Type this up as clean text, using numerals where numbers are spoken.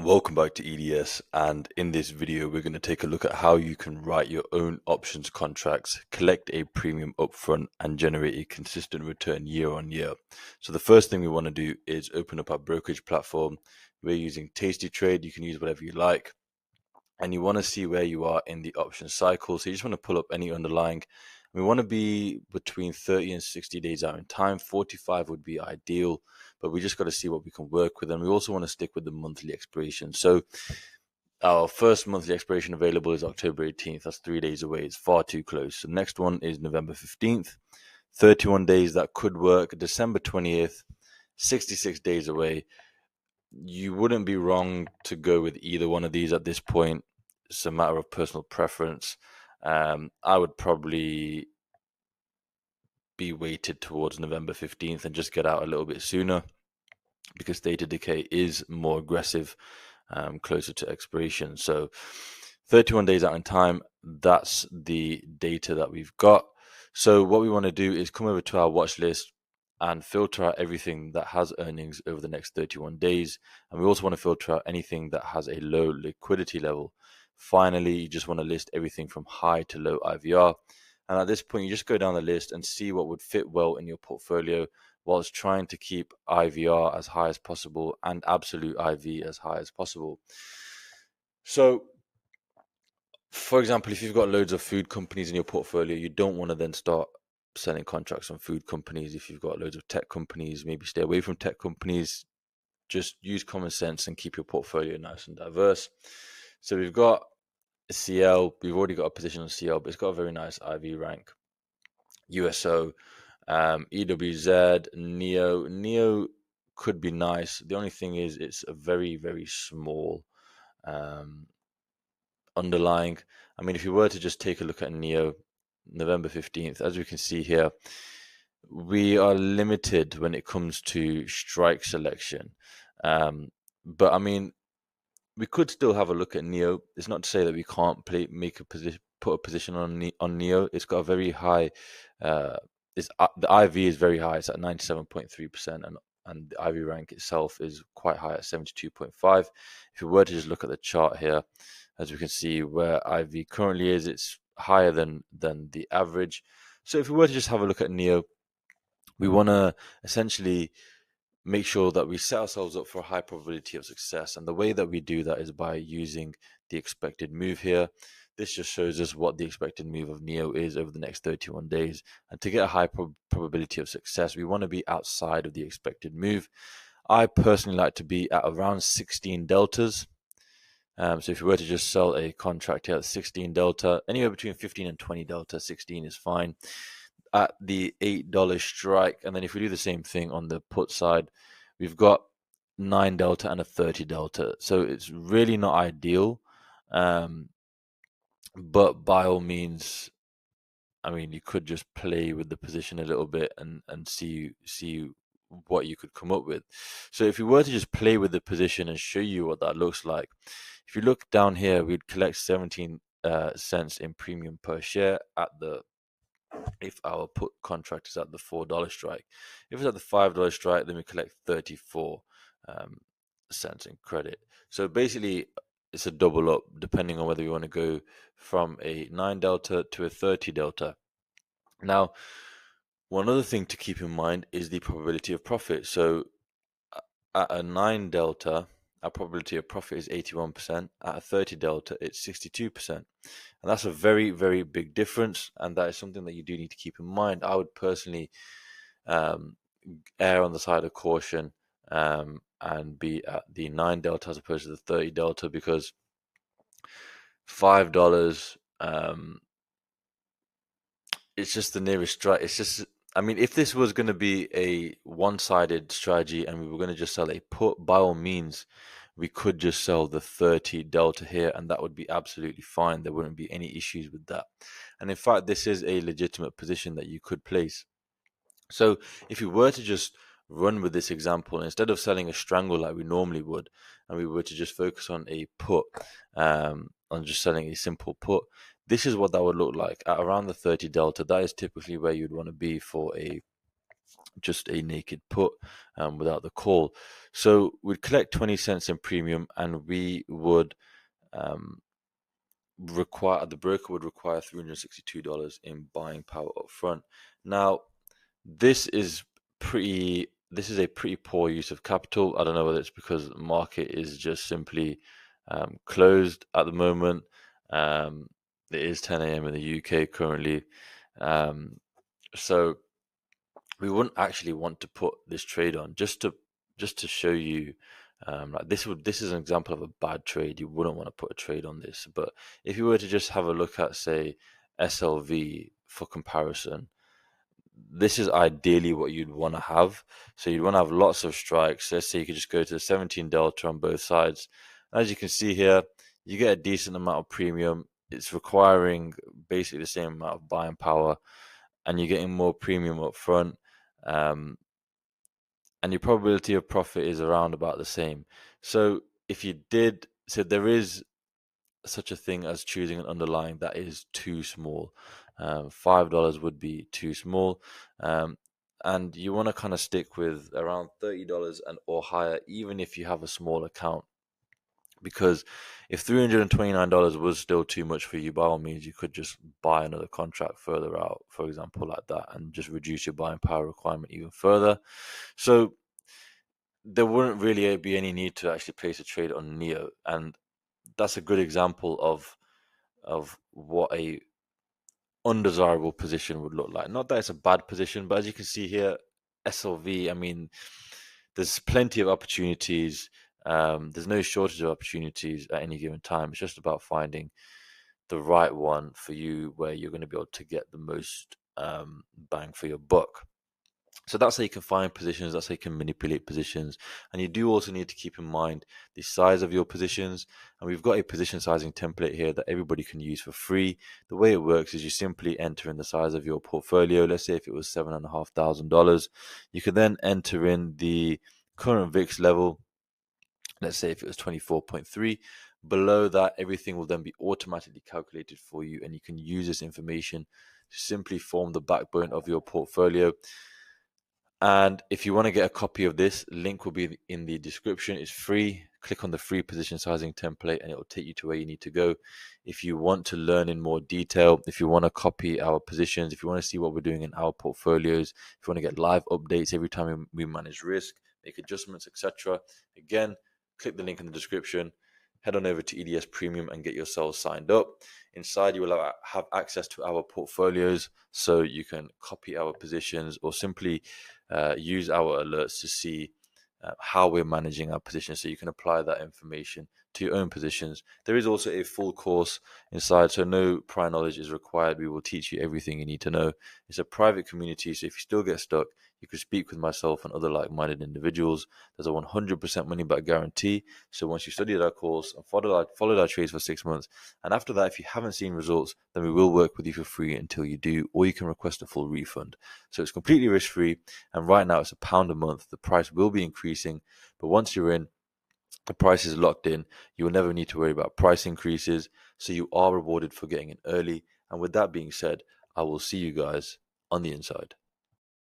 Welcome back to EDS, and in this video we're going to take a look at how you can write your own options contracts, collect a premium upfront, and generate a consistent return year on year. So the first thing we want to do is open up our brokerage platform. We're using tastytrade. You can use whatever you like, and you want to see where you are in the option cycle. So you just want to pull up any underlying. We want to be between 30 and 60 days out in time. 45 would be ideal, but we just got to see what we can work with. And we also want to stick with the monthly expiration. So our first monthly expiration available is October 18th. That's 3 days away. It's far too close. So the next one is November 15th. 31 days, that could work. December 20th, 66 days away. You wouldn't be wrong to go with either one of these at this point. It's a matter of personal preference. I would probably be weighted towards November 15th and just get out a little bit sooner because data decay is more aggressive closer to expiration. So 31 days out in time, that's the data that we've got. So what we want to do is come over to our watch list and filter out everything that has earnings over the next 31 days. And we also want to filter out anything that has a low liquidity level. Finally, you just want to list everything from high to low IVR. And at this point, you just go down the list and see what would fit well in your portfolio whilst trying to keep IVR as high as possible and absolute IV as high as possible. So, for example, if you've got loads of food companies in your portfolio, you don't want to then start selling contracts on food companies. If you've got loads of tech companies, maybe stay away from tech companies. Just use common sense and keep your portfolio nice and diverse. So we've got CL. We've already got a position on CL, but it's got a very nice IV rank. USO, EWZ, Neo could be nice. The only thing is it's a very, very small underlying. I mean, if you were to just take a look at Neo, November 15th, as we can see here, we are limited when it comes to strike selection. But I mean, we could still have a look at Neo. It's not to say that we can't put a position on Neo. It's got a very high. The IV is very high. It's at 97.3%, and the IV rank itself is quite high at 72.5. If you were to just look at the chart here, as we can see where IV currently is, it's higher than the average. So if we were to just have a look at Neo, we want to essentially make sure that we set ourselves up for a high probability of success. And the way that we do that is by using the expected move here. This just shows us what the expected move of Neo is over the next 31 days. And to get a high probability of success, we want to be outside of the expected move. I personally like to be at around 16 deltas. So if you were to just sell a contract here at 16 delta, anywhere between 15 and 20 delta, 16 is fine. At the $8 strike, and then if we do the same thing on the put side, we've got 9 delta and a 30 delta. So it's really not ideal. But by all means, I mean, you could just play with the position a little bit and see what you could come up with. So if we were to just play with the position and show you what that looks like, if you look down here, we'd collect 17 cents in premium per share at the if our put contract is at the $4 strike. If it's at the $5 strike, then we collect 34 cents in credit. So basically, it's a double up depending on whether you want to go from a 9 delta to a 30 delta. Now, one other thing to keep in mind is the probability of profit. So at a 9 delta, our probability of profit is 81%. At a 30 delta, it's 62%. And that's a very, very big difference. And that is something that you do need to keep in mind. I would personally err on the side of caution and be at the 9 delta as opposed to the 30 delta, because $5, it's just the nearest strike. It's just, I mean, if this was going to be a one-sided strategy and we were going to just sell a put, by all means, we could just sell the 30 delta here, and that would be absolutely fine. There wouldn't be any issues with that. And in fact, this is a legitimate position that you could place. So if you were to just run with this example, instead of selling a strangle like we normally would, and we were to just focus on a put, on just selling a simple put, this is what that would look like at around the 30 delta. That is typically where you'd want to be for a just a naked put without the call. So we'd collect 20 cents in premium, and we would require the broker would require $362 in buying power up front. Now, this is a pretty poor use of capital. I don't know whether it's because the market is just simply closed at the moment. It is 10 a.m. in the UK currently, so we wouldn't actually want to put this trade on just to show you. Like this is an example of a bad trade. You wouldn't want to put a trade on this. But if you were to just have a look at, say, SLV for comparison, this is ideally what you'd want to have. So you'd want to have lots of strikes. Let's say you could just go to the 17 delta on both sides. As you can see here, you get a decent amount of premium. It's requiring basically the same amount of buying power, and you're getting more premium up front. And your probability of profit is around about the same. So there is such a thing as choosing an underlying that is too small. $5 would be too small, and you want to kind of stick with around $30 and or higher, even if you have a small account. Because if $329 was still too much for you, by all means, you could just buy another contract further out, for example, like that, and just reduce your buying power requirement even further. So there wouldn't really be any need to actually place a trade on NEO, and that's a good example of what a undesirable position would look like. Not that it's a bad position, but as you can see here, SLV, I mean, there's plenty of opportunities. There's no shortage of opportunities at any given time. It's just about finding the right one for you where you're going to be able to get the most bang for your buck. So that's how you can find positions, that's how you can manipulate positions. And you do also need to keep in mind the size of your positions. And we've got a position sizing template here that everybody can use for free. The way it works is you simply enter in the size of your portfolio. Let's say if it was $7,500, you can then enter in the current VIX level. Let's say if it was 24.3. Below that, everything will then be automatically calculated for you, and you can use this information to simply form the backbone of your portfolio. And if you want to get a copy of this, link will be in the description. It's free. Click on the free position sizing template and it will take you to where you need to go. If you want to learn in more detail, if you want to copy our positions, if you want to see what we're doing in our portfolios, if you want to get live updates every time we manage risk, make adjustments, etc., again, click the link in the description. Head on over to EDS Premium and get yourselves signed up. Inside, you will have access to our portfolios, so you can copy our positions or simply use our alerts to see how we're managing our positions, so you can apply that information to your own positions. There is also a full course inside, so no prior knowledge is required. We will teach you everything you need to know. It's a private community, so if you still get stuck, you can speak with myself and other like-minded individuals. There's a 100% money-back guarantee. So once you studied our course and followed our trades for 6 months, and after that, if you haven't seen results, then we will work with you for free until you do, or you can request a full refund. So it's completely risk-free, and right now it's £1 a month. The price will be increasing, but once you're in, the price is locked in. You will never need to worry about price increases, so you are rewarded for getting in early. And with that being said, I will see you guys on the inside.